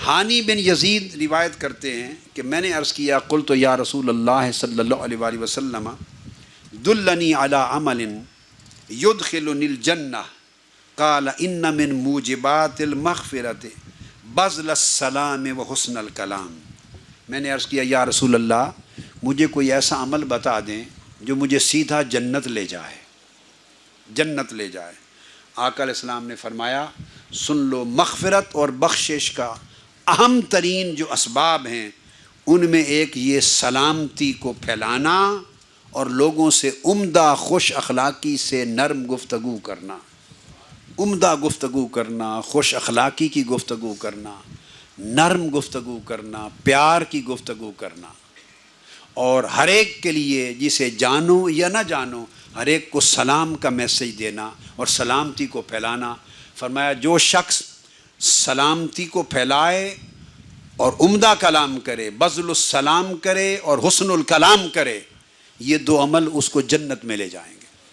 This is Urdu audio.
ہانی بن یزید روایت کرتے ہیں کہ میں نے عرض کیا قلت یا رسول اللہ صلی اللہ علیہ وآلہ وسلم دلنی علی عمل یدخلنی الجنہ قال ان من موجبات المغفرۃ بذل السلام و حسن الکلام. میں نے عرض کیا یا رسول اللہ مجھے کوئی ایسا عمل بتا دیں جو مجھے سیدھا جنت لے جائے، جنت لے جائے. آقا علیہ السلام نے فرمایا سن لو، مغفرت اور بخشش کا اہم ترین جو اسباب ہیں ان میں ایک یہ سلامتی کو پھیلانا اور لوگوں سے عمدہ خوش اخلاقی سے نرم گفتگو کرنا، عمدہ گفتگو کرنا، خوش اخلاقی کی گفتگو کرنا، نرم گفتگو کرنا، پیار کی گفتگو کرنا، اور ہر ایک کے لیے جسے جانو یا نہ جانو ہر ایک کو سلام کا میسج دینا اور سلامتی کو پھیلانا. فرمایا جو شخص سلامتی کو پھیلائے اور عمدہ کلام کرے، بذل السلام کرے اور حسن الکلام کرے، یہ دو عمل اس کو جنت میں لے جائیں گے.